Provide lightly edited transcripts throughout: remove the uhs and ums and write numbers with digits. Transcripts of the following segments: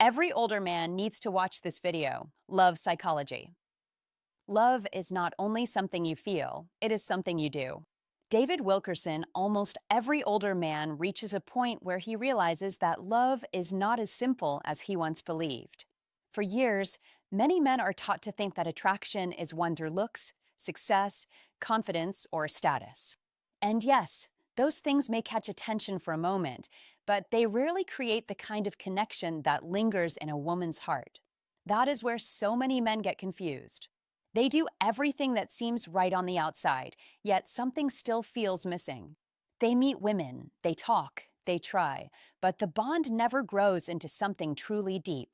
Every older man needs to watch this video. Love psychology. Love is not only something you feel, it is something you do. David Wilkerson, almost every older man reaches a point where he realizes that love is not as simple as he once believed. For years, many men are taught to think that attraction is won through looks, success, confidence, or status. And yes, those things may catch attention for a moment, but they rarely create the kind of connection that lingers in a woman's heart. That is where so many men get confused. They do everything that seems right on the outside, yet something still feels missing. They meet women, they talk, they try, but the bond never grows into something truly deep.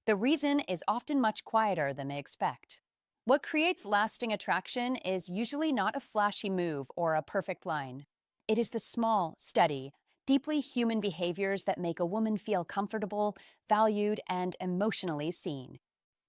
The reason is often much quieter than they expect. What creates lasting attraction is usually not a flashy move or a perfect line. It is the small, steady, deeply human behaviors that make a woman feel comfortable, valued, and emotionally seen.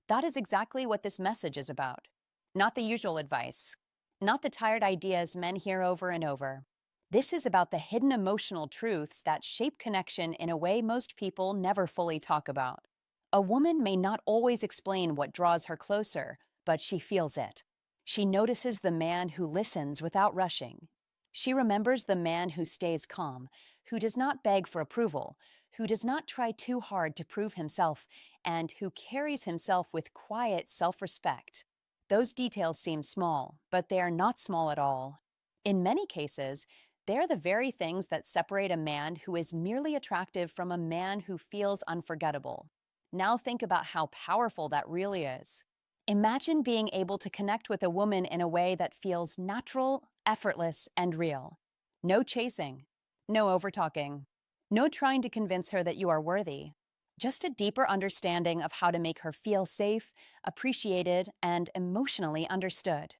That is exactly what this message is about. Not the usual advice, not the tired ideas men hear over and over. This is about the hidden emotional truths that shape connection in a way most people never fully talk about. A woman may not always explain what draws her closer, but she feels it. She notices the man who listens without rushing. She remembers the man who stays calm, who does not beg for approval, who does not try too hard to prove himself, and who carries himself with quiet self-respect. Those details seem small, but they are not small at all. In many cases, they're the very things that separate a man who is merely attractive from a man who feels unforgettable. Now think about how powerful that really is. Imagine being able to connect with a woman in a way that feels natural, effortless, and real. No chasing, no overtalking, no trying to convince her that you are worthy. Just a deeper understanding of how to make her feel safe, appreciated, and emotionally understood.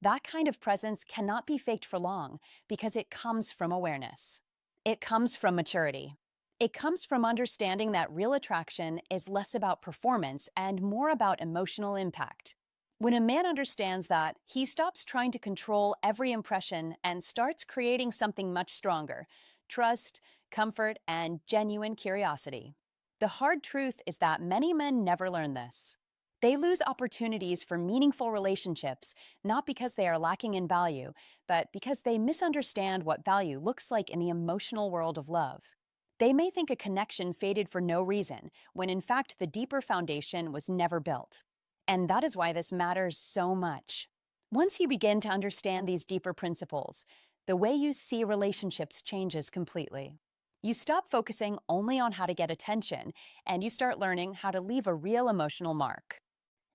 That kind of presence cannot be faked for long because it comes from awareness. It comes from maturity. It comes from understanding that real attraction is less about performance and more about emotional impact. When a man understands that, he stops trying to control every impression and starts creating something much stronger: trust, comfort, and genuine curiosity. The hard truth is that many men never learn this. They lose opportunities for meaningful relationships, not because they are lacking in value, but because they misunderstand what value looks like in the emotional world of love. They may think a connection faded for no reason, when in fact the deeper foundation was never built. And that is why this matters so much. Once you begin to understand these deeper principles, the way you see relationships changes completely. You stop focusing only on how to get attention, and you start learning how to leave a real emotional mark.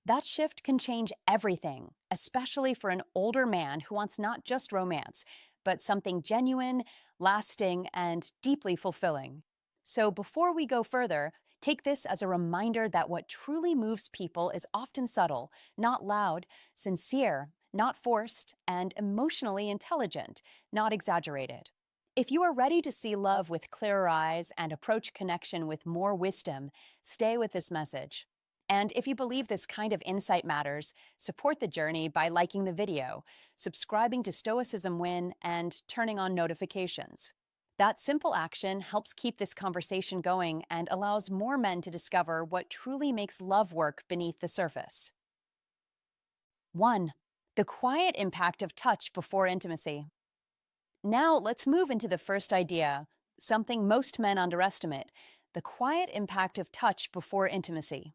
That shift can change everything, especially for an older man who wants not just romance, but something genuine, lasting, and deeply fulfilling. So before we go further, take this as a reminder that what truly moves people is often subtle, not loud, sincere, not forced, and emotionally intelligent, not exaggerated. If you are ready to see love with clearer eyes and approach connection with more wisdom, stay with this message. And if you believe this kind of insight matters, support the journey by liking the video, subscribing to Stoicism Win, and turning on notifications. That simple action helps keep this conversation going and allows more men to discover what truly makes love work beneath the surface. 1. The quiet impact of touch before intimacy. Now let's move into the first idea, something most men underestimate: the quiet impact of touch before intimacy.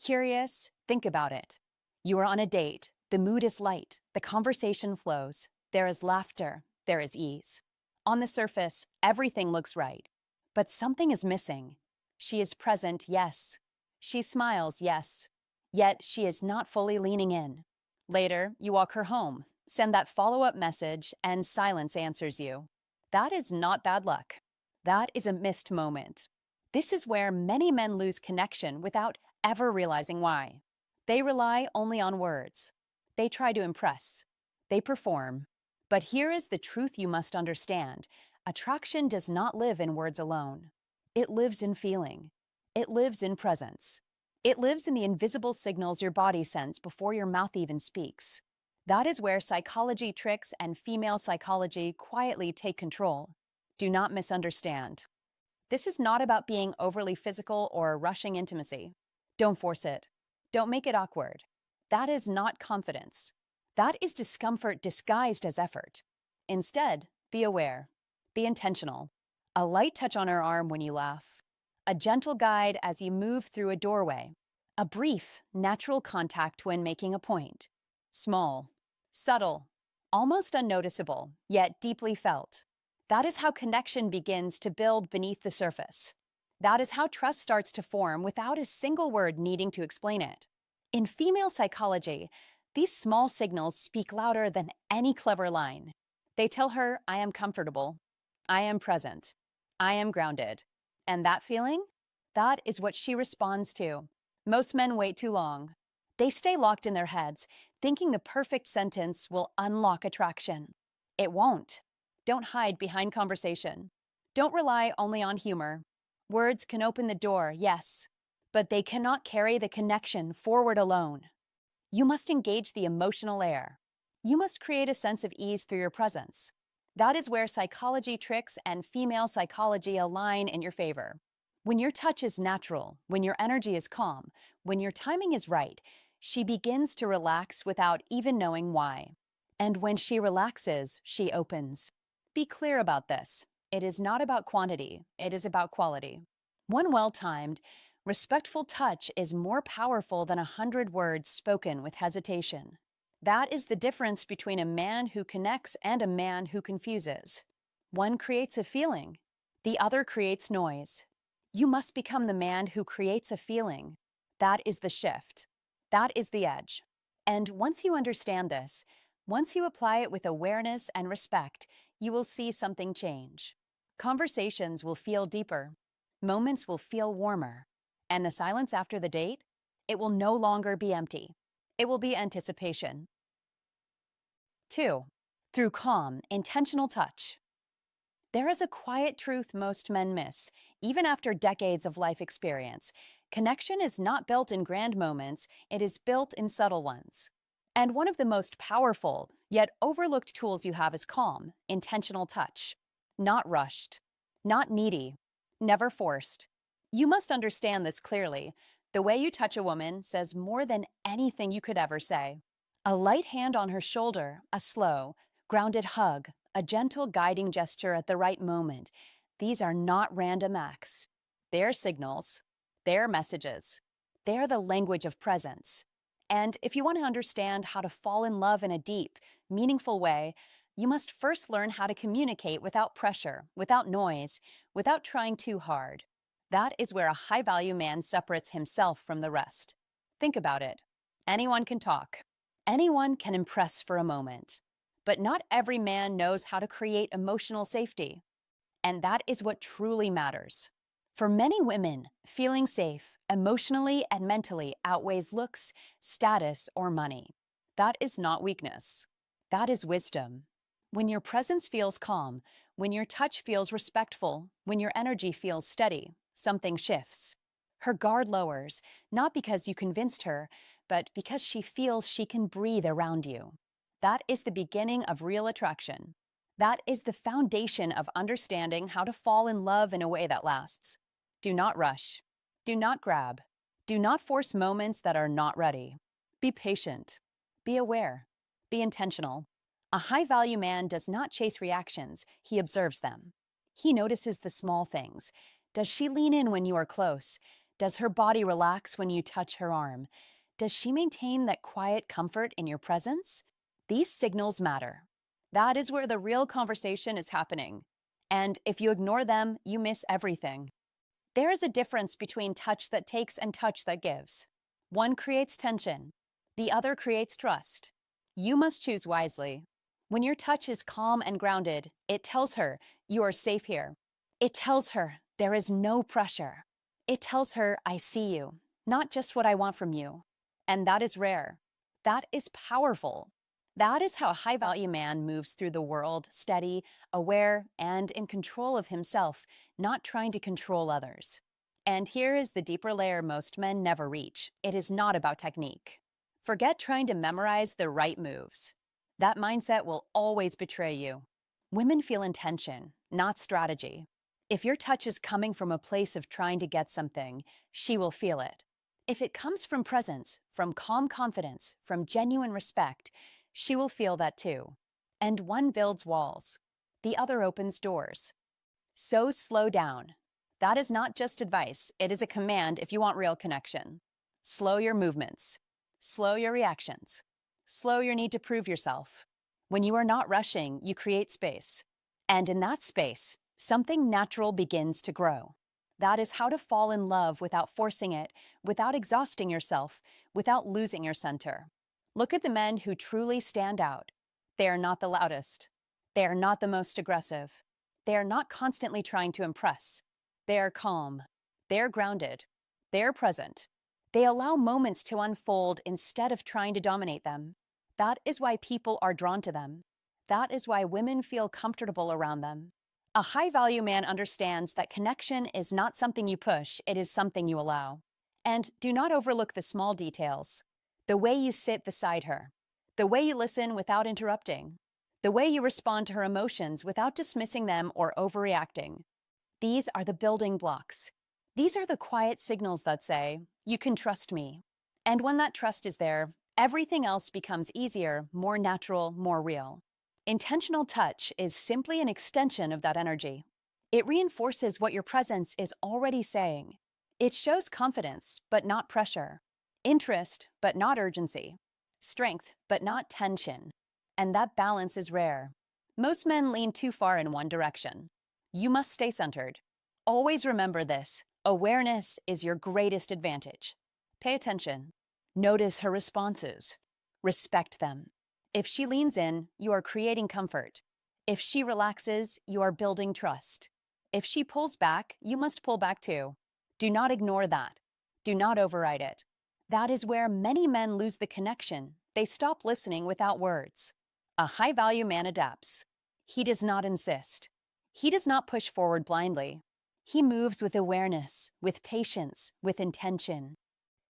Curious? Think about it. You are on a date, the mood is light, the conversation flows, there is laughter, there is ease. On the surface, everything looks right. But something is missing. She is present, yes. She smiles, yes. Yet she is not fully leaning in. Later, you walk her home, send that follow-up message, and silence answers you. That is not bad luck. That is a missed moment. This is where many men lose connection without ever realizing why. They rely only on words. They try to impress. They perform. But here is the truth you must understand. Attraction does not live in words alone. It lives in feeling. It lives in presence. It lives in the invisible signals your body sends before your mouth even speaks. That is where psychology tricks and female psychology quietly take control. Do not misunderstand. This is not about being overly physical or rushing intimacy. Don't force it. Don't make it awkward. That is not confidence. That is discomfort disguised as effort. Instead, be aware. Be intentional. A light touch on her arm when you laugh. A gentle guide as you move through a doorway. A brief, natural contact when making a point. Small, subtle, almost unnoticeable, yet deeply felt. That is how connection begins to build beneath the surface. That is how trust starts to form without a single word needing to explain it. In female psychology, these small signals speak louder than any clever line. They tell her, I am comfortable, I am present, I am grounded. And that feeling? That is what she responds to. Most men wait too long. They stay locked in their heads, thinking the perfect sentence will unlock attraction. It won't. Don't hide behind conversation. Don't rely only on humor. Words can open the door, yes, but they cannot carry the connection forward alone. You must engage the emotional air. You must create a sense of ease through your presence. That is where psychology tricks and female psychology align in your favor. When your touch is natural, when your energy is calm, when your timing is right, she begins to relax without even knowing why. And when she relaxes, she opens. Be clear about this. It is not about quantity, it is about quality. One well-timed, respectful touch is more powerful than 100 words spoken with hesitation. That is the difference between a man who connects and a man who confuses. One creates a feeling, the other creates noise. You must become the man who creates a feeling. That is the shift. That is the edge. And once you understand this, once you apply it with awareness and respect, you will see something change. Conversations will feel deeper. Moments will feel warmer. And the silence after the date? It will no longer be empty. It will be anticipation. 2. Through calm, intentional touch. There is a quiet truth most men miss, even after decades of life experience. Connection is not built in grand moments, it is built in subtle ones. And one of the most powerful, yet overlooked tools you have is calm, intentional touch. Not rushed, not needy, never forced. You must understand this clearly. The way you touch a woman says more than anything you could ever say. A light hand on her shoulder, a slow, grounded hug, a gentle guiding gesture at the right moment. These are not random acts. They're signals. They're messages. They're the language of presence. And if you want to understand how to fall in love in a deep, meaningful way, you must first learn how to communicate without pressure, without noise, without trying too hard. That is where a high-value man separates himself from the rest. Think about it. Anyone can talk. Anyone can impress for a moment. But not every man knows how to create emotional safety. And that is what truly matters. For many women, feeling safe, emotionally and mentally, outweighs looks, status, or money. That is not weakness. That is wisdom. When your presence feels calm, when your touch feels respectful, when your energy feels steady, something shifts. Her guard lowers, not because you convinced her, but because she feels she can breathe around you. That is the beginning of real attraction. That is the foundation of understanding how to fall in love in a way that lasts. Do not rush. Do not grab. Do not force moments that are not ready. Be patient. Be aware. Be intentional. A high-value man does not chase reactions, he observes them. He notices the small things. Does she lean in when you are close? Does her body relax when you touch her arm? Does she maintain that quiet comfort in your presence? These signals matter. That is where the real conversation is happening. And if you ignore them, you miss everything. There is a difference between touch that takes and touch that gives. One creates tension. The other creates trust. You must choose wisely. When your touch is calm and grounded, it tells her you are safe here. It tells her there is no pressure. It tells her I see you, not just what I want from you. And that is rare. That is powerful. That is how a high-value man moves through the world, steady, aware, and in control of himself, not trying to control others. And here is the deeper layer most men never reach. It is not about technique. Forget trying to memorize the right moves. That mindset will always betray you. Women feel intention, not strategy. If your touch is coming from a place of trying to get something, she will feel it. If it comes from presence, from calm confidence, from genuine respect, she will feel that too. And one builds walls, the other opens doors. So slow down. That is not just advice, it is a command if you want real connection. Slow your movements. Slow your reactions. Slow your need to prove yourself. When you are not rushing, you create space. And in that space, something natural begins to grow. That is how to fall in love without forcing it, without exhausting yourself, without losing your center. Look at the men who truly stand out. They are not the loudest. They are not the most aggressive. They are not constantly trying to impress. They are calm. They are grounded. They are present. They allow moments to unfold instead of trying to dominate them. That is why people are drawn to them. That is why women feel comfortable around them. A high-value man understands that connection is not something you push, it is something you allow. And do not overlook the small details. The way you sit beside her. The way you listen without interrupting. The way you respond to her emotions without dismissing them or overreacting. These are the building blocks. These are the quiet signals that say, you can trust me. And when that trust is there, everything else becomes easier, more natural, more real. Intentional touch is simply an extension of that energy. It reinforces what your presence is already saying. It shows confidence, but not pressure. Interest, but not urgency. Strength, but not tension. And that balance is rare. Most men lean too far in one direction. You must stay centered. Always remember this. Awareness is your greatest advantage. Pay attention. Notice her responses. Respect them. If she leans in, you are creating comfort. If she relaxes, you are building trust. If she pulls back, you must pull back too. Do not ignore that. Do not override it. That is where many men lose the connection. They stop listening without words. A high-value man adapts. He does not insist. He does not push forward blindly. He moves with awareness, with patience, with intention.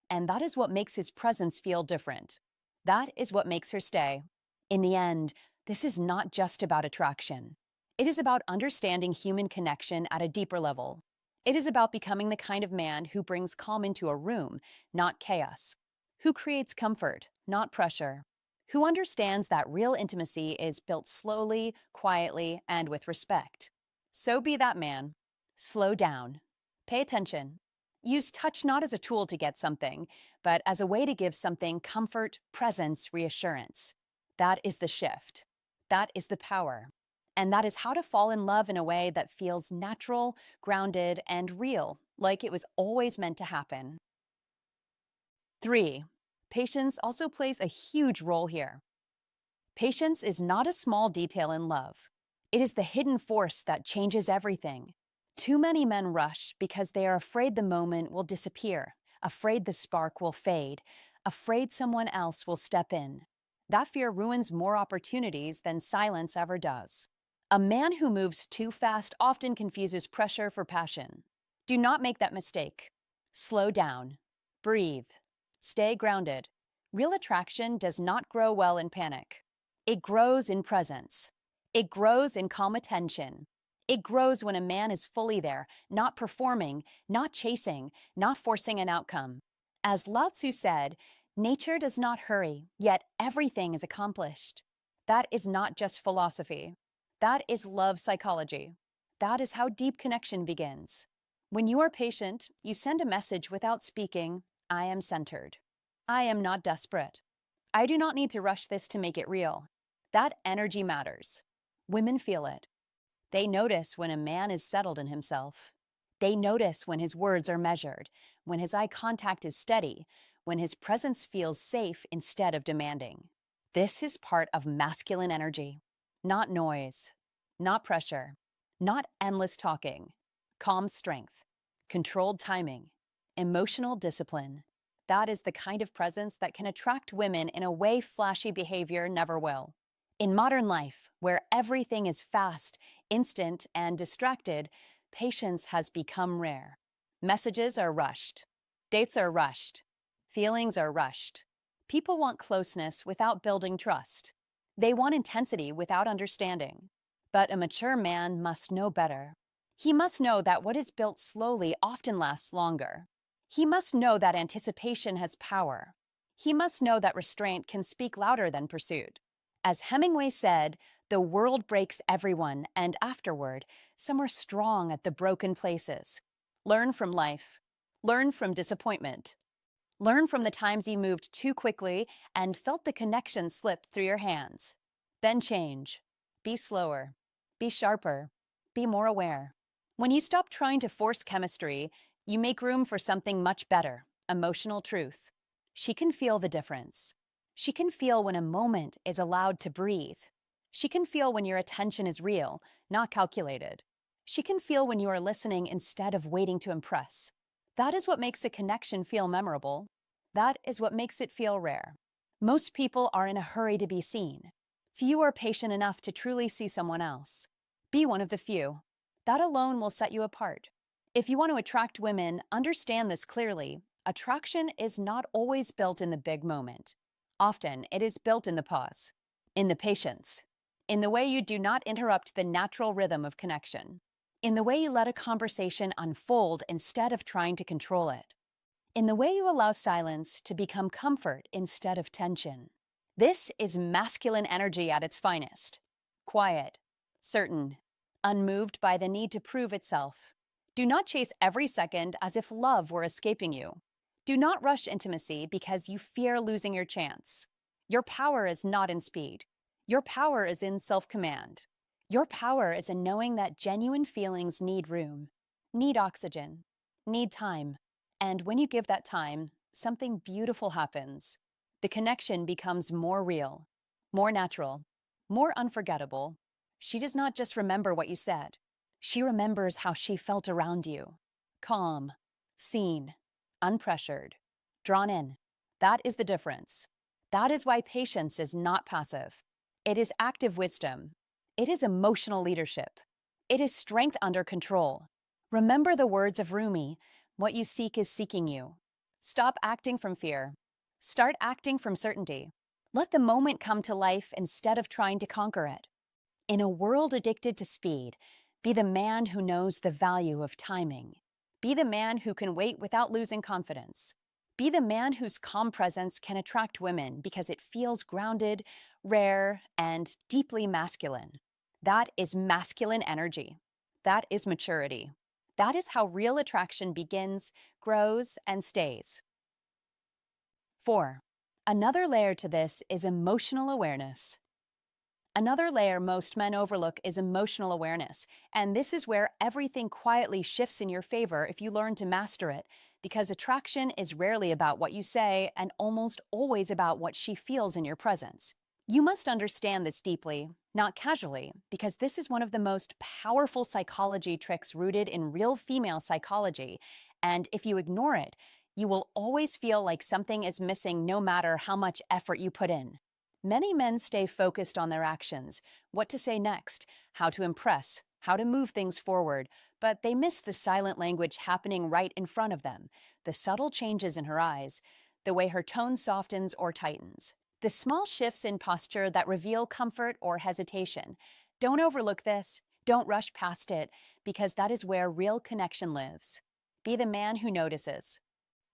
And that is what makes his presence feel different. That is what makes her stay. In the end, this is not just about attraction. It is about understanding human connection at a deeper level. It is about becoming the kind of man who brings calm into a room, not chaos. Who creates comfort, not pressure. Who understands that real intimacy is built slowly, quietly, and with respect. So be that man. Slow down. Pay attention. Use touch not as a tool to get something, but as a way to give something comfort, presence, reassurance. That is the shift. That is the power. And that is how to fall in love in a way that feels natural, grounded, and real, like it was always meant to happen. 3. Patience also plays a huge role here. Patience is not a small detail in love. It is the hidden force that changes everything. Too many men rush because they are afraid the moment will disappear, afraid the spark will fade, afraid someone else will step in. That fear ruins more opportunities than silence ever does. A man who moves too fast often confuses pressure for passion. Do not make that mistake. Slow down. Breathe. Stay grounded. Real attraction does not grow well in panic. It grows in presence. It grows in calm attention. It grows when a man is fully there, not performing, not chasing, not forcing an outcome. As Lao Tzu said, nature does not hurry, yet everything is accomplished. That is not just philosophy. That is love psychology. That is how deep connection begins. When you are patient, you send a message without speaking, I am centered. I am not desperate. I do not need to rush this to make it real. That energy matters. Women feel it. They notice when a man is settled in himself. They notice when his words are measured, when his eye contact is steady, when his presence feels safe instead of demanding. This is part of masculine energy. Not noise, not pressure, not endless talking. Calm strength, controlled timing, emotional discipline. That is the kind of presence that can attract women in a way flashy behavior never will. In modern life, where everything is fast, instant, and distracted, patience has become rare. Messages are rushed. Dates are rushed. Feelings are rushed. People want closeness without building trust. They want intensity without understanding. But a mature man must know better. He must know that what is built slowly often lasts longer. He must know that anticipation has power. He must know that restraint can speak louder than pursuit. As Hemingway said, the world breaks everyone, and afterward, some are strong at the broken places. Learn from life. Learn from disappointment. Learn from the times you moved too quickly and felt the connection slip through your hands. Then change. Be slower. Be sharper. Be more aware. When you stop trying to force chemistry, you make room for something much better, emotional truth. She can feel the difference. She can feel when a moment is allowed to breathe. She can feel when your attention is real, not calculated. She can feel when you are listening instead of waiting to impress. That is what makes a connection feel memorable. That is what makes it feel rare. Most people are in a hurry to be seen. Few are patient enough to truly see someone else. Be one of the few. That alone will set you apart. If you want to attract women, understand this clearly. Attraction is not always built in the big moment. Often, it is built in the pause, in the patience, in the way you do not interrupt the natural rhythm of connection, in the way you let a conversation unfold instead of trying to control it, in the way you allow silence to become comfort instead of tension. This is masculine energy at its finest. Quiet, certain, unmoved by the need to prove itself. Do not chase every second as if love were escaping you. Do not rush intimacy because you fear losing your chance. Your power is not in speed. Your power is in self-command. Your power is in knowing that genuine feelings need room, need oxygen, need time. And when you give that time, something beautiful happens. The connection becomes more real, more natural, more unforgettable. She does not just remember what you said. She remembers how she felt around you. Calm, seen, unpressured, drawn in. That is the difference. That is why patience is not passive. It is active wisdom. It is emotional leadership. It is strength under control. Remember the words of Rumi, what you seek is seeking you. Stop acting from fear. Start acting from certainty. Let the moment come to life instead of trying to conquer it. In a world addicted to speed, be the man who knows the value of timing. Be the man who can wait without losing confidence. Be the man whose calm presence can attract women because it feels grounded, rare, and deeply masculine. That is masculine energy. That is maturity. That is how real attraction begins, grows, and stays. 4. Another layer to this is emotional awareness. Another layer most men overlook is emotional awareness, and this is where everything quietly shifts in your favor if you learn to master it, because attraction is rarely about what you say and almost always about what she feels in your presence. You must understand this deeply, not casually, because this is one of the most powerful psychology tricks rooted in real female psychology, and if you ignore it, you will always feel like something is missing no matter how much effort you put in. Many men stay focused on their actions, what to say next, how to impress, how to move things forward, but they miss the silent language happening right in front of them, the subtle changes in her eyes, the way her tone softens or tightens, the small shifts in posture that reveal comfort or hesitation. Don't overlook this. Don't rush past it, because that is where real connection lives. Be the man who notices.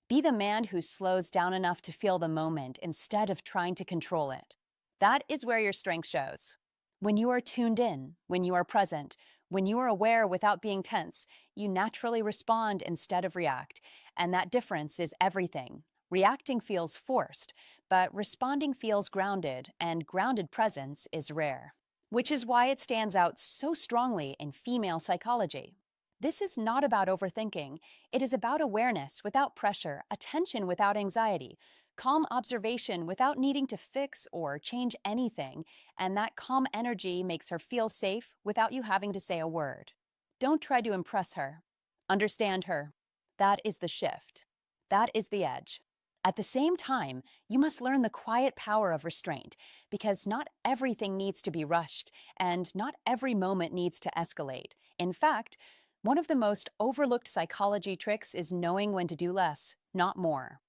Be the man who slows down enough to feel the moment instead of trying to control it. That is where your strength shows. When you are tuned in, when you are present, when you are aware without being tense, you naturally respond instead of react. And that difference is everything. Reacting feels forced, but responding feels grounded, and grounded presence is rare. Which is why it stands out so strongly in female psychology. This is not about overthinking. It is about awareness without pressure, attention without anxiety, calm observation without needing to fix or change anything, and that calm energy makes her feel safe without you having to say a word. Don't try to impress her. Understand her. That is the shift. That is the edge. At the same time, you must learn the quiet power of restraint, because not everything needs to be rushed, and not every moment needs to escalate. In fact, one of the most overlooked psychology tricks is knowing when to do less, not more.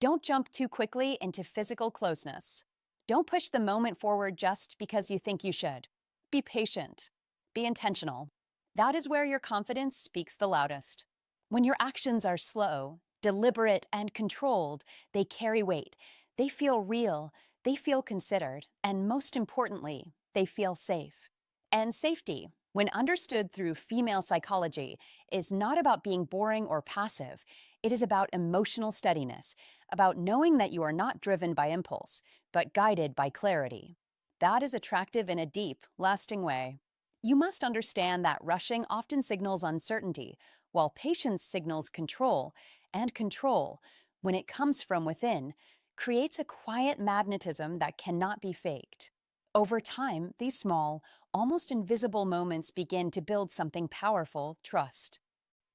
Don't jump too quickly into physical closeness. Don't push the moment forward just because you think you should. Be patient. Be intentional. That is where your confidence speaks the loudest. When your actions are slow, deliberate, and controlled, they carry weight. They feel real, they feel considered, and most importantly, they feel safe. And safety, when understood through female psychology, is not about being boring or passive. It is about emotional steadiness, about knowing that you are not driven by impulse, but guided by clarity. That is attractive in a deep, lasting way. You must understand that rushing often signals uncertainty, while patience signals control, and control, when it comes from within, creates a quiet magnetism that cannot be faked. Over time, these small, almost invisible moments begin to build something powerful: trust.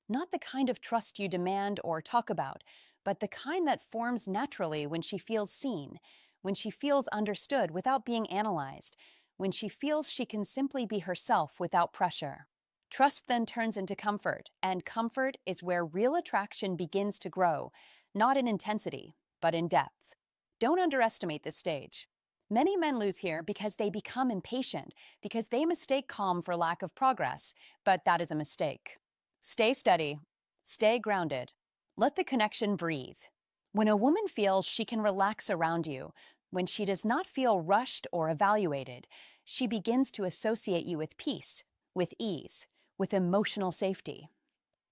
Not the kind of trust you demand or talk about, but the kind that forms naturally when she feels seen, when she feels understood without being analyzed, when she feels she can simply be herself without pressure. Trust then turns into comfort, and comfort is where real attraction begins to grow, not in intensity, but in depth. Don't underestimate this stage. Many men lose here because they become impatient, because they mistake calm for lack of progress, but that is a mistake. Stay steady, stay grounded, let the connection breathe. When a woman feels she can relax around you, when she does not feel rushed or evaluated, she begins to associate you with peace, with ease, with emotional safety.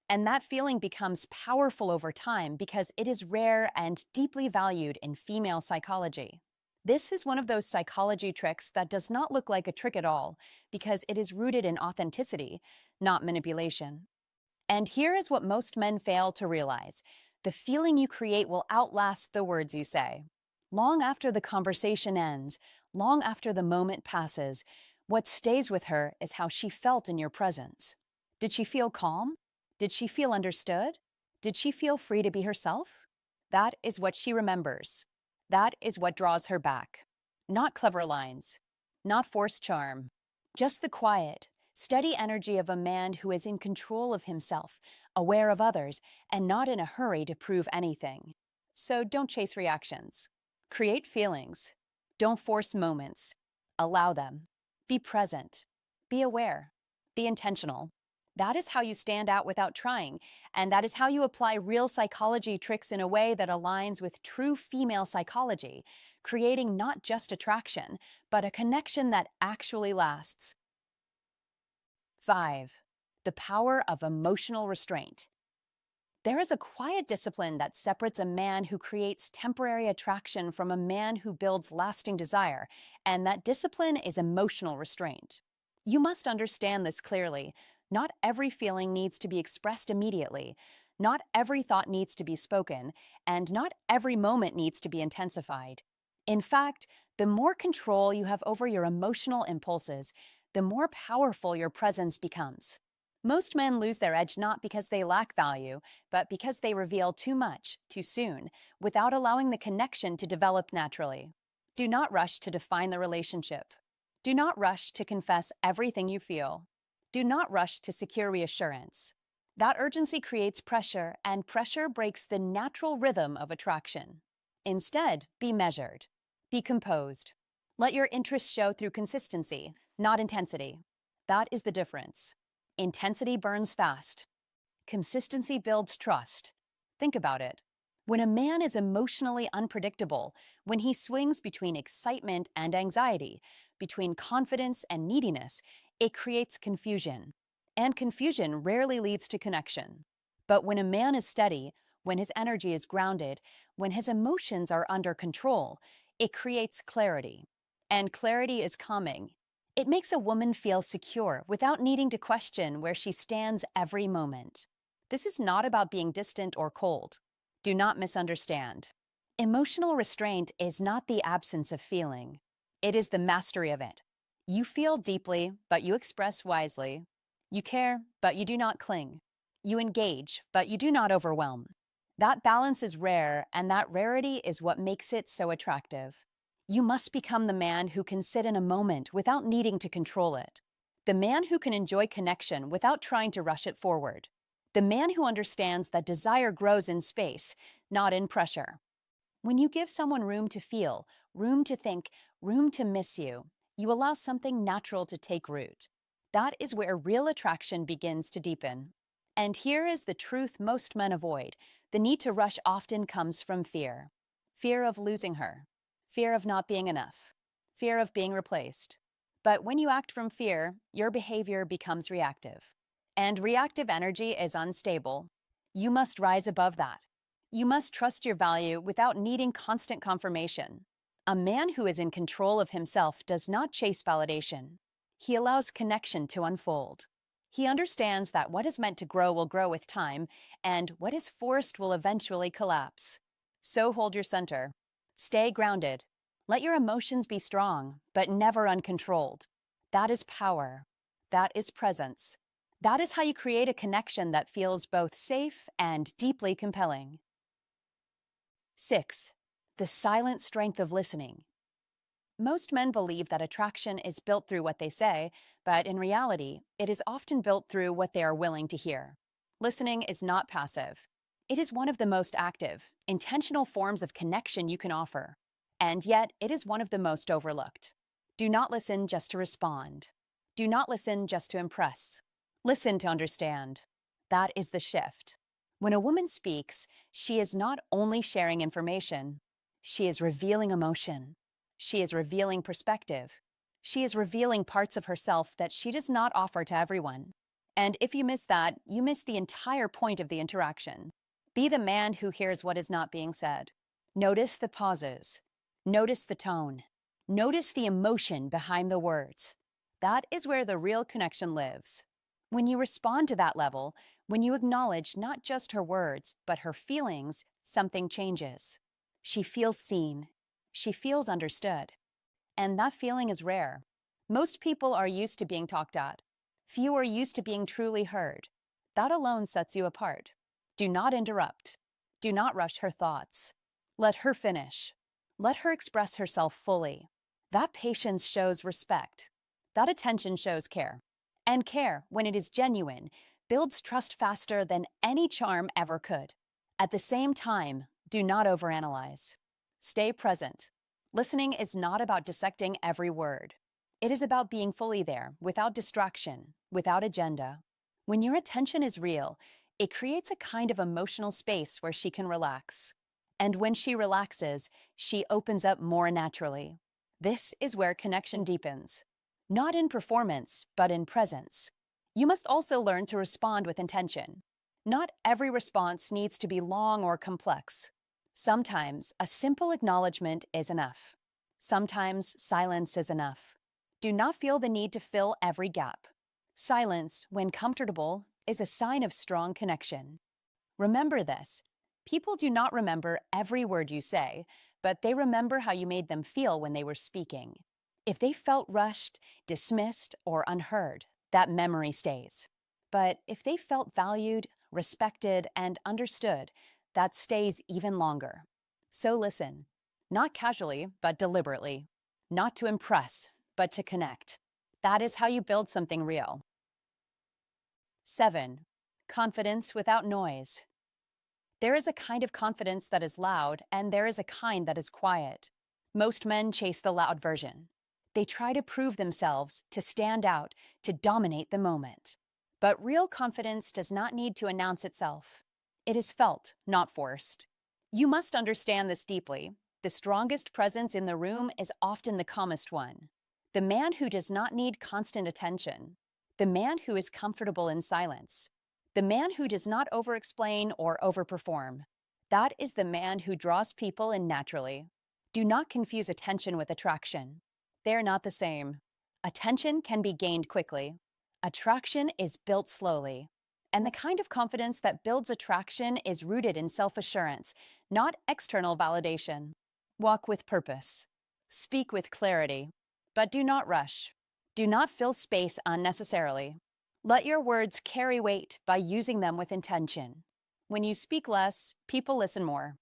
And that feeling becomes powerful over time because it is rare and deeply valued in female psychology. This is one of those psychology tricks that does not look like a trick at all because it is rooted in authenticity, not manipulation. And here is what most men fail to realize: the feeling you create will outlast the words you say. Long after the conversation ends, long after the moment passes, what stays with her is how she felt in your presence. Did she feel calm? Did she feel understood? Did she feel free to be herself? That is what she remembers. That is what draws her back. Not clever lines, not forced charm, just the quiet, steady energy of a man who is in control of himself, aware of others, and not in a hurry to prove anything. So don't chase reactions. Create feelings. Don't force moments. Allow them. Be present. Be aware. Be intentional. That is how you stand out without trying, and that is how you apply real psychology tricks in a way that aligns with true female psychology, creating not just attraction, but a connection that actually lasts. 5. The power of emotional restraint. There is a quiet discipline that separates a man who creates temporary attraction from a man who builds lasting desire, and that discipline is emotional restraint. You must understand this clearly. Not every feeling needs to be expressed immediately. Not every thought needs to be spoken, and not every moment needs to be intensified. In fact, the more control you have over your emotional impulses, the more powerful your presence becomes. Most men lose their edge not because they lack value, but because they reveal too much, too soon, without allowing the connection to develop naturally. Do not rush to define the relationship. Do not rush to confess everything you feel. Do not rush to secure reassurance. That urgency creates pressure, and pressure breaks the natural rhythm of attraction. Instead, be measured. Be composed. Let your interests show through consistency, not intensity. That is the difference. Intensity burns fast. Consistency builds trust. Think about it. When a man is emotionally unpredictable, when he swings between excitement and anxiety, between confidence and neediness, it creates confusion. And confusion rarely leads to connection. But when a man is steady, when his energy is grounded, when his emotions are under control, it creates clarity. And clarity is calming. It makes a woman feel secure without needing to question where she stands every moment. This is not about being distant or cold. Do not misunderstand. Emotional restraint is not the absence of feeling. It is the mastery of it. You feel deeply, but you express wisely. You care, but you do not cling. You engage, but you do not overwhelm. That balance is rare, and that rarity is what makes it so attractive. You must become the man who can sit in a moment without needing to control it. The man who can enjoy connection without trying to rush it forward. The man who understands that desire grows in space, not in pressure. When you give someone room to feel, room to think, room to miss you, you allow something natural to take root. That is where real attraction begins to deepen. And here is the truth most men avoid. The need to rush often comes from fear. Fear of losing her. Fear of not being enough. Fear of being replaced. But when you act from fear, your behavior becomes reactive. And reactive energy is unstable. You must rise above that. You must trust your value without needing constant confirmation. A man who is in control of himself does not chase validation. He allows connection to unfold. He understands that what is meant to grow will grow with time, and what is forced will eventually collapse. So hold your center. Stay grounded. Let your emotions be strong, but never uncontrolled. That is power. That is presence. That is how you create a connection that feels both safe and deeply compelling. 6. The silent strength of listening. Most men believe that attraction is built through what they say, but in reality, it is often built through what they are willing to hear. Listening is not passive. It is one of the most active, intentional forms of connection you can offer. And yet, it is one of the most overlooked. Do not listen just to respond. Do not listen just to impress. Listen to understand. That is the shift. When a woman speaks, she is not only sharing information, she is revealing emotion. She is revealing perspective. She is revealing parts of herself that she does not offer to everyone. And if you miss that, you miss the entire point of the interaction. Be the man who hears what is not being said. Notice the pauses. Notice the tone. Notice the emotion behind the words. That is where the real connection lives. When you respond to that level, when you acknowledge not just her words, but her feelings, something changes. She feels seen. She feels understood. And that feeling is rare. Most people are used to being talked at. Few are used to being truly heard. That alone sets you apart. Do not interrupt. Do not rush her thoughts. Let her finish. Let her express herself fully. That patience shows respect. That attention shows care. And care, when it is genuine, builds trust faster than any charm ever could. At the same time, do not overanalyze. Stay present. Listening is not about dissecting every word. It is about being fully there, without distraction, without agenda. When your attention is real, it creates a kind of emotional space where she can relax. And when she relaxes, she opens up more naturally. This is where connection deepens. Not in performance, but in presence. You must also learn to respond with intention. Not every response needs to be long or complex. Sometimes a simple acknowledgement is enough. Sometimes silence is enough. Do not feel the need to fill every gap. Silence, when comfortable, is a sign of strong connection. Remember this. People do not remember every word you say, but they remember how you made them feel when they were speaking. If they felt rushed, dismissed, or unheard, that memory stays. But if they felt valued, respected, and understood, that stays even longer. So listen, not casually, but deliberately. Not to impress, but to connect. That is how you build something real. 7. Confidence without noise. There is a kind of confidence that is loud, and there is a kind that is quiet. Most men chase the loud version. They try to prove themselves, to stand out, to dominate the moment. But real confidence does not need to announce itself. It is felt, not forced. You must understand this deeply. The strongest presence in the room is often the calmest one. The man who does not need constant attention. The man who is comfortable in silence. The man who does not over-explain or overperform. That is the man who draws people in naturally. Do not confuse attention with attraction. They are not the same. Attention can be gained quickly. Attraction is built slowly. And the kind of confidence that builds attraction is rooted in self-assurance, not external validation. Walk with purpose. Speak with clarity. But do not rush. Do not fill space unnecessarily. Let your words carry weight by using them with intention. When you speak less, people listen more.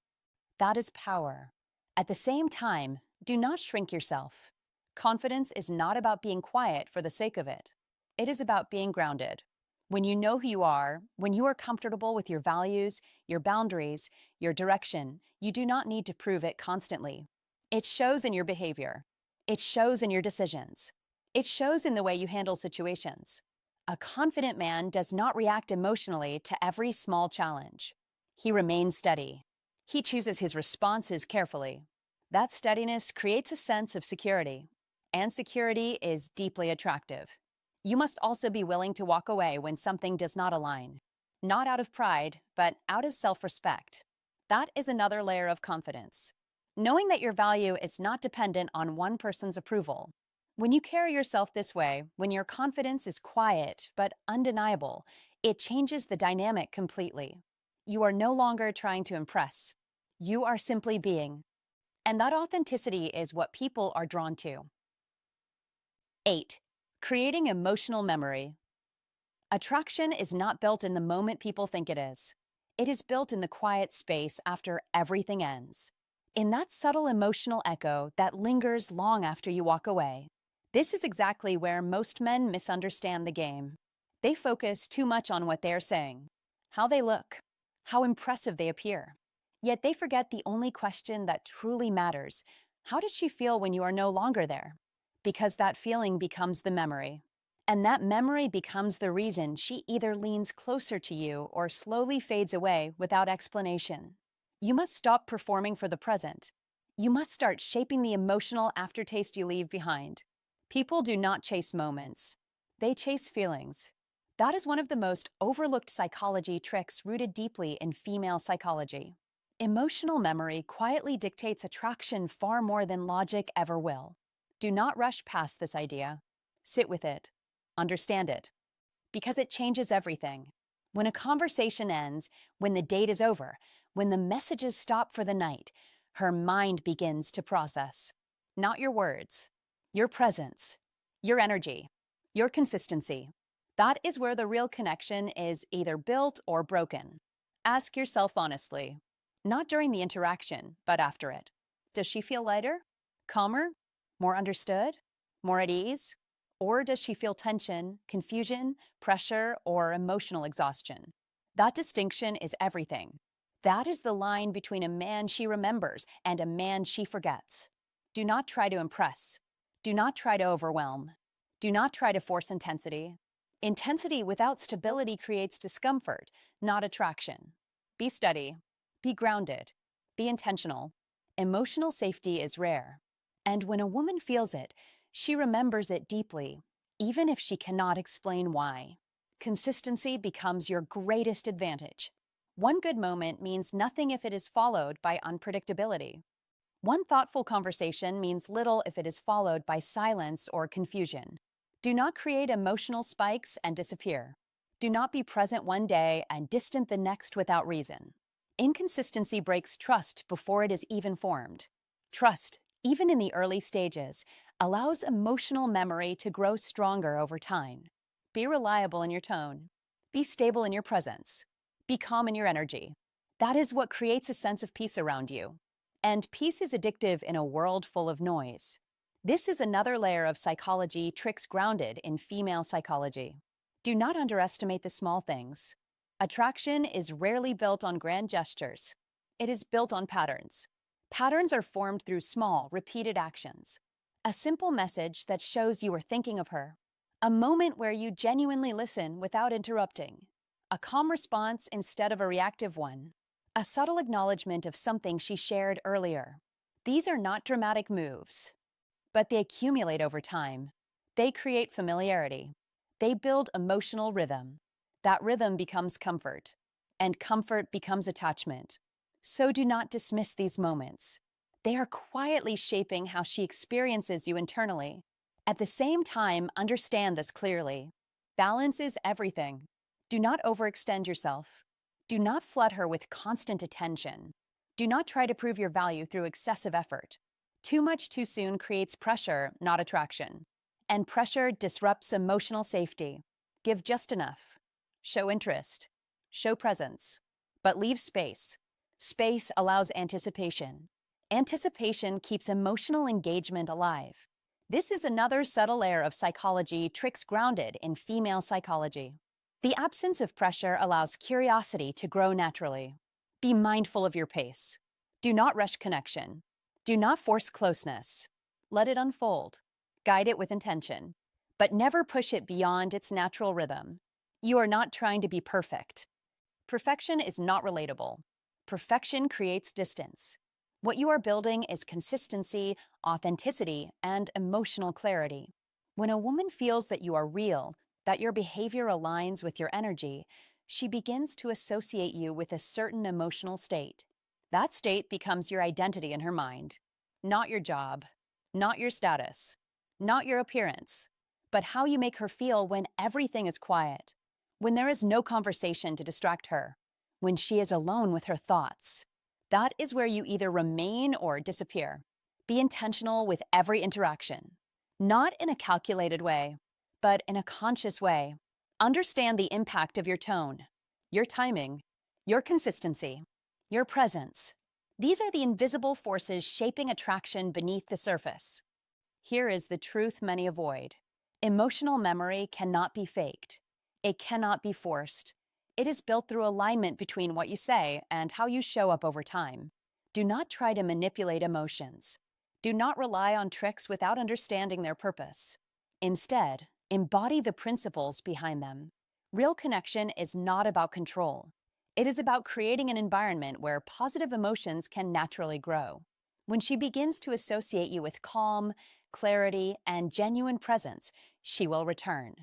That is power. At the same time, do not shrink yourself. Confidence is not about being quiet for the sake of it. It is about being grounded. When you know who you are, when you are comfortable with your values, your boundaries, your direction, you do not need to prove it constantly. It shows in your behavior. It shows in your decisions. It shows in the way you handle situations. A confident man does not react emotionally to every small challenge. He remains steady. He chooses his responses carefully. That steadiness creates a sense of security, and security is deeply attractive. You must also be willing to walk away when something does not align, not out of pride, but out of self-respect. That is another layer of confidence. Knowing that your value is not dependent on one person's approval. When you carry yourself this way, when your confidence is quiet but undeniable, it changes the dynamic completely. You are no longer trying to impress. You are simply being. And that authenticity is what people are drawn to. 8. Creating emotional memory. Attraction is not built in the moment people think it is. It is built in the quiet space after everything ends. In that subtle emotional echo that lingers long after you walk away. This is exactly where most men misunderstand the game. They focus too much on what they are saying, how they look, how impressive they appear. Yet they forget the only question that truly matters. How does she feel when you are no longer there? Because that feeling becomes the memory. And that memory becomes the reason she either leans closer to you or slowly fades away without explanation. You must stop performing for the present. You must start shaping the emotional aftertaste you leave behind. People do not chase moments. They chase feelings. That is one of the most overlooked psychology tricks rooted deeply in female psychology. Emotional memory quietly dictates attraction far more than logic ever will. Do not rush past this idea. Sit with it. Understand it. Because it changes everything. When a conversation ends, when the date is over, when the messages stop for the night, her mind begins to process. Not your words, your presence, your energy, your consistency. That is where the real connection is either built or broken. Ask yourself honestly, not during the interaction, but after it. Does she feel lighter, calmer, more understood, more at ease? Or does she feel tension, confusion, pressure, or emotional exhaustion? That distinction is everything. That is the line between a man she remembers and a man she forgets. Do not try to impress. Do not try to overwhelm. Do not try to force intensity. Intensity without stability creates discomfort, not attraction. Be steady. Be grounded. Be intentional. Emotional safety is rare. And when a woman feels it, she remembers it deeply, even if she cannot explain why. Consistency becomes your greatest advantage. One good moment means nothing if it is followed by unpredictability. One thoughtful conversation means little if it is followed by silence or confusion. Do not create emotional spikes and disappear. Do not be present one day and distant the next without reason. Inconsistency breaks trust before it is even formed. Trust, even in the early stages, allows emotional memory to grow stronger over time. Be reliable in your tone. Be stable in your presence. Be calm in your energy. That is what creates a sense of peace around you. And peace is addictive in a world full of noise. This is another layer of psychology tricks grounded in female psychology. Do not underestimate the small things. Attraction is rarely built on grand gestures. It is built on patterns. Patterns are formed through small, repeated actions. A simple message that shows you are thinking of her. A moment where you genuinely listen without interrupting. A calm response instead of a reactive one. A subtle acknowledgement of something she shared earlier. These are not dramatic moves, but they accumulate over time. They create familiarity. They build emotional rhythm. That rhythm becomes comfort, and comfort becomes attachment. So do not dismiss these moments. They are quietly shaping how she experiences you internally. At the same time, understand this clearly. Balance is everything. Do not overextend yourself. Do not flood her with constant attention. Do not try to prove your value through excessive effort. Too much too soon creates pressure, not attraction. And pressure disrupts emotional safety. Give just enough. Show interest. Show presence. But leave space. Space allows anticipation. Anticipation keeps emotional engagement alive. This is another subtle layer of psychology tricks grounded in female psychology. The absence of pressure allows curiosity to grow naturally. Be mindful of your pace. Do not rush connection. Do not force closeness. Let it unfold. Guide it with intention. but never push it beyond its natural rhythm. You are not trying to be perfect. Perfection is not relatable. Perfection creates distance. What you are building is consistency, authenticity, and emotional clarity. When a woman feels that you are real, that your behavior aligns with your energy, she begins to associate you with a certain emotional state. That state becomes your identity in her mind. Not your job, not your status, not your appearance, but how you make her feel when everything is quiet, when there is no conversation to distract her, when she is alone with her thoughts. That is where you either remain or disappear. Be intentional with every interaction, not in a calculated way, but in a conscious way. Understand the impact of your tone, your timing, your consistency, your presence. These are the invisible forces shaping attraction beneath the surface. Here is the truth many avoid. Emotional memory cannot be faked. It cannot be forced. It is built through alignment between what you say and how you show up over time. Do not try to manipulate emotions. Do not rely on tricks without understanding their purpose. Instead, embody the principles behind them. Real connection is not about control. It is about creating an environment where positive emotions can naturally grow. When she begins to associate you with calm, clarity, and genuine presence, she will return.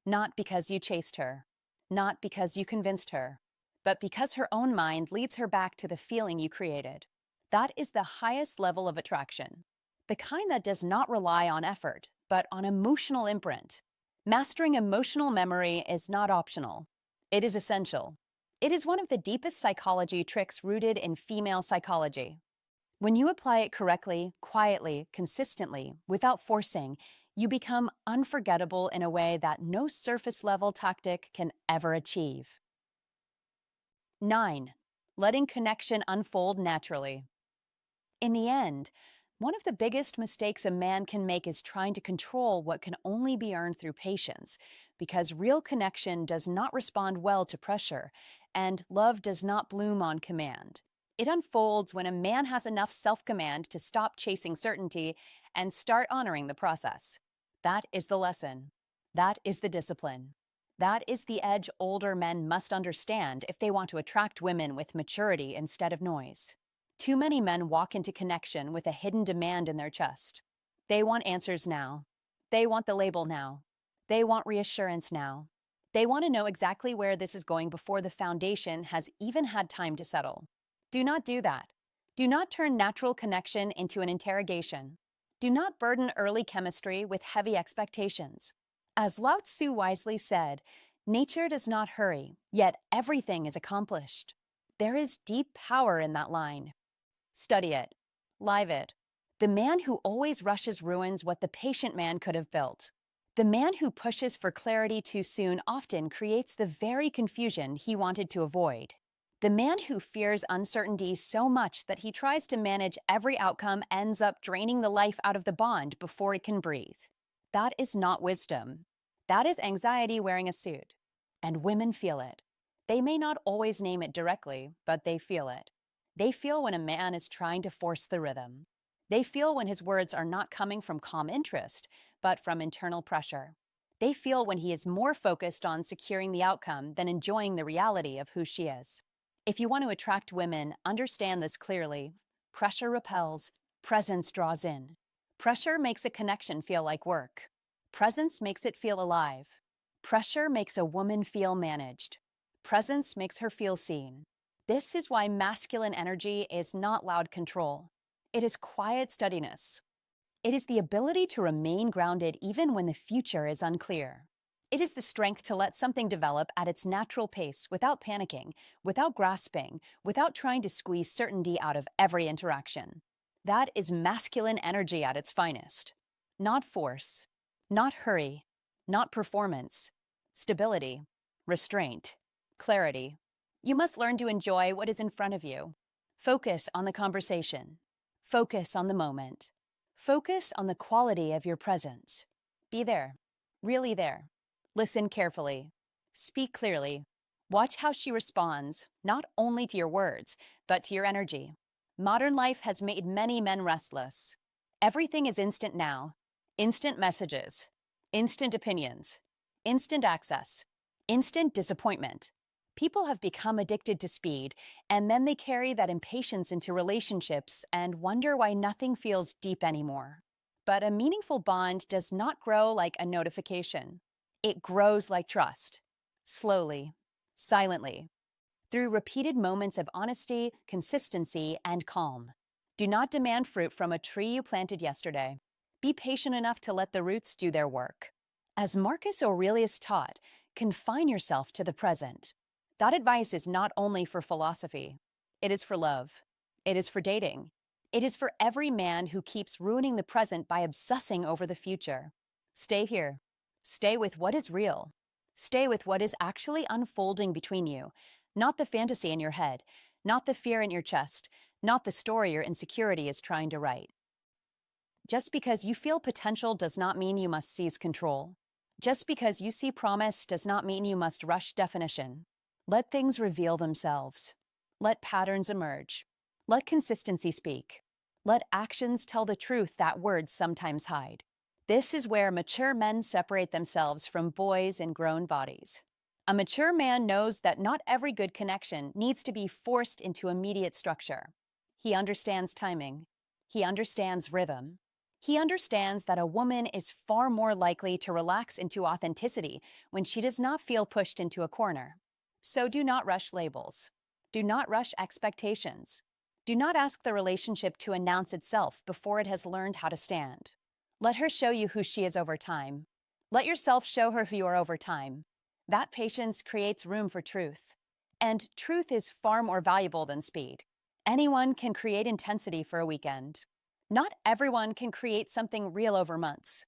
Not because you chased her, not because you convinced her, but because her own mind leads her back to the feeling you created. That is the highest level of attraction, the kind that does not rely on effort, but on emotional imprint. Mastering emotional memory is not optional. It is essential. It is one of the deepest psychology tricks rooted in female psychology. When you apply it correctly, quietly, consistently, without forcing, you become unforgettable in a way that no surface-level tactic can ever achieve. 9. Letting connection unfold naturally. In the end, one of the biggest mistakes a man can make is trying to control what can only be earned through patience, because real connection does not respond well to pressure, and love does not bloom on command. It unfolds when a man has enough self-command to stop chasing certainty and start honoring the process. That is the lesson. That is the discipline. That is the edge older men must understand if they want to attract women with maturity instead of noise. Too many men walk into connection with a hidden demand in their chest. They want answers now. They want the label now. They want reassurance now. They want to know exactly where this is going before the foundation has even had time to settle. Do not do that. Do not turn natural connection into an interrogation. Do not burden early chemistry with heavy expectations. As Lao Tzu wisely said, nature does not hurry, yet everything is accomplished. There is deep power in that line. Study it. Live it. The man who always rushes ruins what the patient man could have built. The man who pushes for clarity too soon often creates the very confusion he wanted to avoid. The man who fears uncertainty so much that he tries to manage every outcome ends up draining the life out of the bond before it can breathe. That is not wisdom. That is anxiety wearing a suit. And women feel it. They may not always name it directly, but they feel it. They feel when a man is trying to force the rhythm. They feel when his words are not coming from calm interest, but from internal pressure. They feel when he is more focused on securing the outcome than enjoying the reality of who she is. If you want to attract women, understand this clearly. Pressure repels, presence draws in. Pressure makes a connection feel like work. Presence makes it feel alive. Pressure makes a woman feel managed. Presence makes her feel seen. This is why masculine energy is not loud control. It is quiet steadiness. It is the ability to remain grounded even when the future is unclear. It is the strength to let something develop at its natural pace without panicking, without grasping, without trying to squeeze certainty out of every interaction. That is masculine energy at its finest. Not force, not hurry, not performance. Stability, restraint, clarity. You must learn to enjoy what is in front of you. Focus on the conversation. Focus on the moment. Focus on the quality of your presence. Be there, really there. Listen carefully. Speak clearly. Watch how she responds, not only to your words, but to your energy. Modern life has made many men restless. Everything is instant now. Instant messages, instant opinions, instant access, instant disappointment. People have become addicted to speed, and then they carry that impatience into relationships and wonder why nothing feels deep anymore. But a meaningful bond does not grow like a notification. It grows like trust, slowly, silently, through repeated moments of honesty, consistency, and calm. Do not demand fruit from a tree you planted yesterday. Be patient enough to let the roots do their work. As Marcus Aurelius taught, confine yourself to the present. That advice is not only for philosophy, it is for love. It is for dating. It is for every man who keeps ruining the present by obsessing over the future. Stay here. Stay with what is real. Stay with what is actually unfolding between you, not the fantasy in your head, not the fear in your chest, not the story your insecurity is trying to write. Just because you feel potential does not mean you must seize control. Just because you see promise does not mean you must rush definition. Let things reveal themselves. Let patterns emerge. Let consistency speak. Let actions tell the truth that words sometimes hide. This is where mature men separate themselves from boys in grown bodies. A mature man knows that not every good connection needs to be forced into immediate structure. He understands timing. He understands rhythm. He understands that a woman is far more likely to relax into authenticity when she does not feel pushed into a corner. So do not rush labels. Do not rush expectations. Do not ask the relationship to announce itself before it has learned how to stand. Let her show you who she is over time. Let yourself show her who you are over time. That patience creates room for truth. And truth is far more valuable than speed. Anyone can create intensity for a weekend. Not everyone can create something real over months.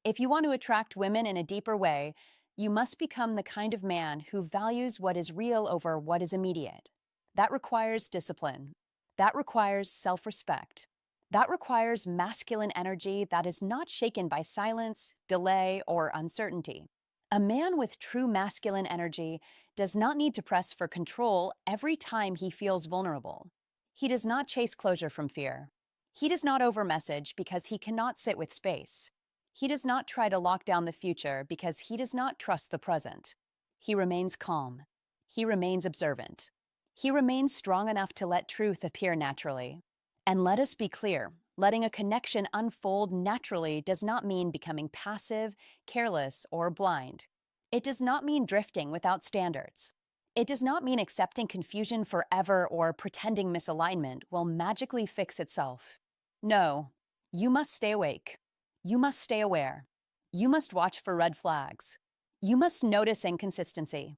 If you want to attract women in a deeper way, you must become the kind of man who values what is real over what is immediate. That requires discipline. That requires self-respect. That requires masculine energy that is not shaken by silence, delay, or uncertainty. A man with true masculine energy does not need to press for control every time he feels vulnerable. He does not chase closure from fear. He does not overmessage because he cannot sit with space. He does not try to lock down the future because he does not trust the present. He remains calm. He remains observant. He remains strong enough to let truth appear naturally. And let us be clear, letting a connection unfold naturally does not mean becoming passive, careless, or blind. It does not mean drifting without standards. It does not mean accepting confusion forever or pretending misalignment will magically fix itself. No, you must stay awake. You must stay aware. You must watch for red flags. You must notice inconsistency.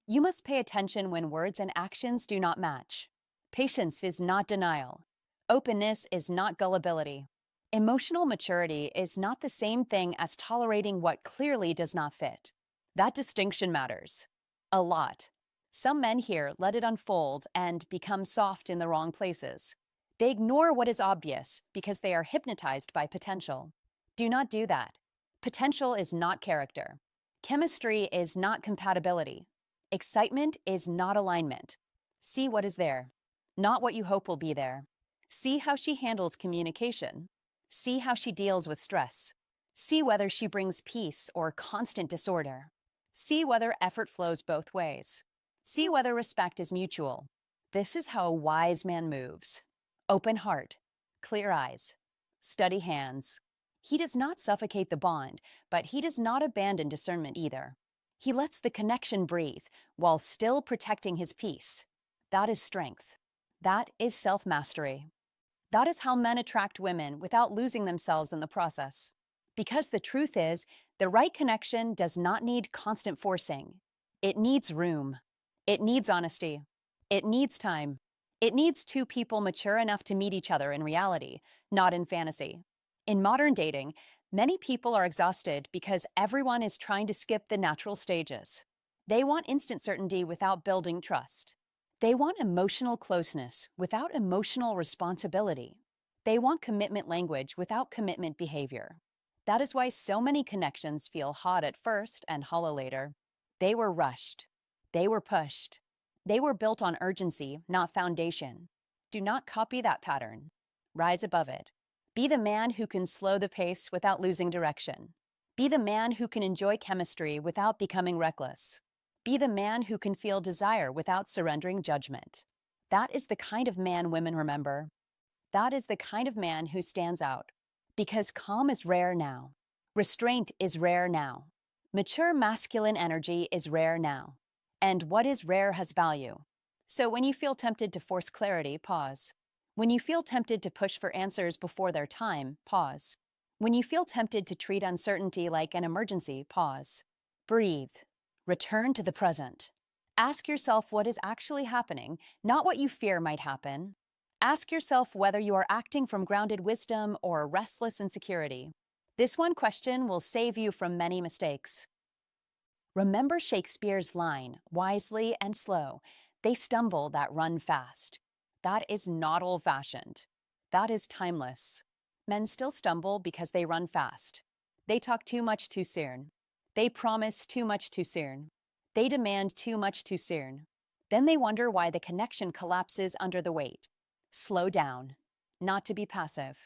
You must pay attention when words and actions do not match. Patience is not denial. Openness is not gullibility. Emotional maturity is not the same thing as tolerating what clearly does not fit. That distinction matters. A lot. Some men here let it unfold and become soft in the wrong places. They ignore what is obvious because they are hypnotized by potential. Do not do that. Potential is not character. Chemistry is not compatibility. Excitement is not alignment. See what is there, not what you hope will be there. See how she handles communication. See how she deals with stress. See whether she brings peace or constant disorder. See whether effort flows both ways. See whether respect is mutual. This is how a wise man moves. Open heart, clear eyes, steady hands. He does not suffocate the bond, but he does not abandon discernment either. He lets the connection breathe while still protecting his peace. That is strength. That is self-mastery. That is how men attract women without losing themselves in the process. Because the truth is, the right connection does not need constant forcing. It needs room. It needs honesty. It needs time. It needs two people mature enough to meet each other in reality, not in fantasy. In modern dating, many people are exhausted because everyone is trying to skip the natural stages. They want instant certainty without building trust. They want emotional closeness without emotional responsibility. They want commitment language without commitment behavior. That is why so many connections feel hot at first and hollow later. They were rushed. They were pushed. They were built on urgency, not foundation. Do not copy that pattern. Rise above it. Be the man who can slow the pace without losing direction. Be the man who can enjoy chemistry without becoming reckless. Be the man who can feel desire without surrendering judgment. That is the kind of man women remember. That is the kind of man who stands out. Because calm is rare now. Restraint is rare now. Mature masculine energy is rare now. And what is rare has value. So when you feel tempted to force clarity, pause. When you feel tempted to push for answers before their time, pause. When you feel tempted to treat uncertainty like an emergency, pause. Breathe. Return to the present. Ask yourself what is actually happening, not what you fear might happen. Ask yourself whether you are acting from grounded wisdom or restless insecurity. This one question will save you from many mistakes. Remember Shakespeare's line, wisely and slow. They stumble that run fast. That is not old-fashioned. That is timeless. Men still stumble because they run fast. They talk too much too soon. They promise too much too soon. They demand too much too soon. Then they wonder why the connection collapses under the weight. Slow down. Not to be passive.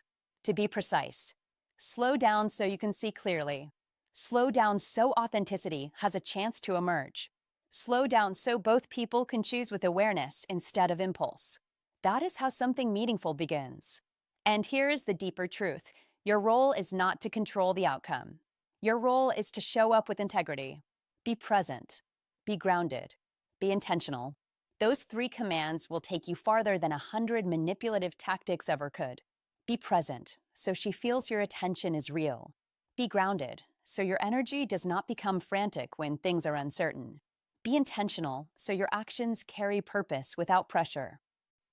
To be precise. Slow down so you can see clearly. Slow down so authenticity has a chance to emerge. Slow down so both people can choose with awareness instead of impulse. That is how something meaningful begins. And here is the deeper truth. Your role is not to control the outcome. Your role is to show up with integrity. Be present. Be grounded. Be intentional. Those 3 commands will take you farther than 100 manipulative tactics ever could. Be present, so she feels your attention is real. Be grounded, so your energy does not become frantic when things are uncertain. Be intentional, so your actions carry purpose without pressure.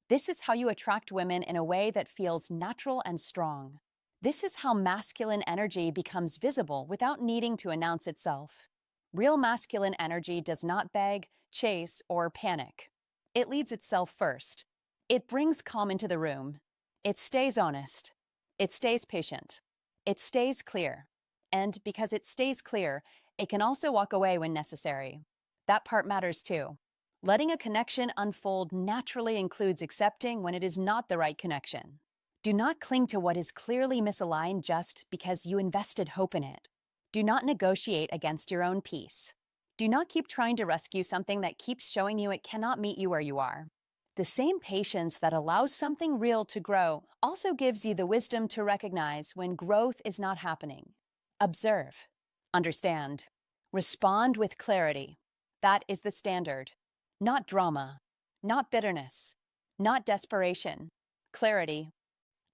This is how you attract women in a way that feels natural and strong. This is how masculine energy becomes visible without needing to announce itself. Real masculine energy does not beg, chase, or panic. It leads itself first. It brings calm into the room. It stays honest. It stays patient. It stays clear. And because it stays clear, it can also walk away when necessary. That part matters too. Letting a connection unfold naturally includes accepting when it is not the right connection. Do not cling to what is clearly misaligned just because you invested hope in it. Do not negotiate against your own peace. Do not keep trying to rescue something that keeps showing you it cannot meet you where you are. The same patience that allows something real to grow also gives you the wisdom to recognize when growth is not happening. Observe. Understand. Respond with clarity. That is the standard. Not drama. Not bitterness. Not desperation. Clarity.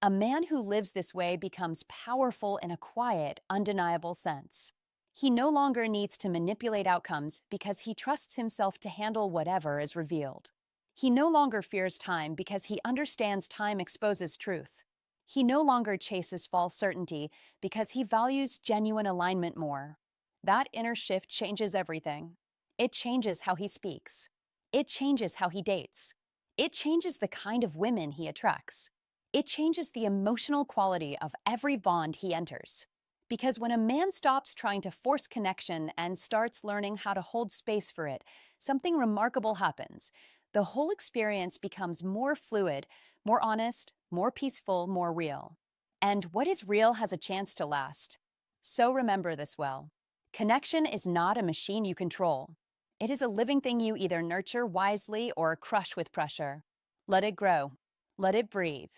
A man who lives this way becomes powerful in a quiet, undeniable sense. He no longer needs to manipulate outcomes because he trusts himself to handle whatever is revealed. He no longer fears time because he understands time exposes truth. He no longer chases false certainty because he values genuine alignment more. That inner shift changes everything. It changes how he speaks. It changes how he dates. It changes the kind of women he attracts. It changes the emotional quality of every bond he enters. Because when a man stops trying to force connection and starts learning how to hold space for it, something remarkable happens. The whole experience becomes more fluid, more honest, more peaceful, more real. And what is real has a chance to last. So remember this well. Connection is not a machine you control. It is a living thing you either nurture wisely or crush with pressure. Let it grow. Let it breathe.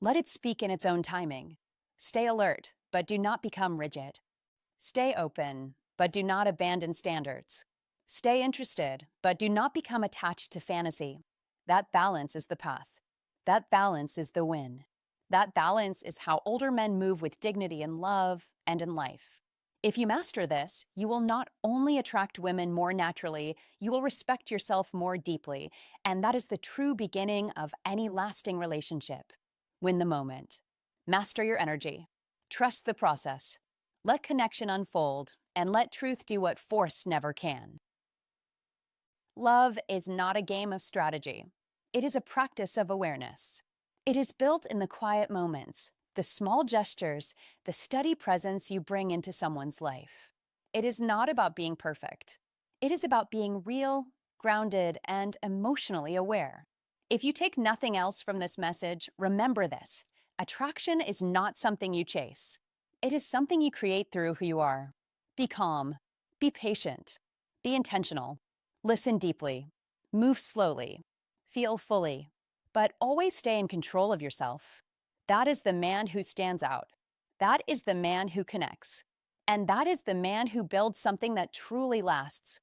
Let it speak in its own timing. Stay alert, but do not become rigid. Stay open, but do not abandon standards. Stay interested, but do not become attached to fantasy. That balance is the path. That balance is the win. That balance is how older men move with dignity in love and in life. If you master this, you will not only attract women more naturally, you will respect yourself more deeply, and that is the true beginning of any lasting relationship. Win the moment. Master your energy. Trust the process. Let connection unfold, and let truth do what force never can. Love is not a game of strategy. It is a practice of awareness. It is built in the quiet moments, the small gestures, the steady presence you bring into someone's life. It is not about being perfect. It is about being real, grounded, and emotionally aware. If you take nothing else from this message, remember this. Attraction is not something you chase. It is something you create through who you are. Be calm. Be patient. Be intentional. Listen deeply. Move slowly. Feel fully. But always stay in control of yourself. That is the man who stands out. That is the man who connects. And that is the man who builds something that truly lasts.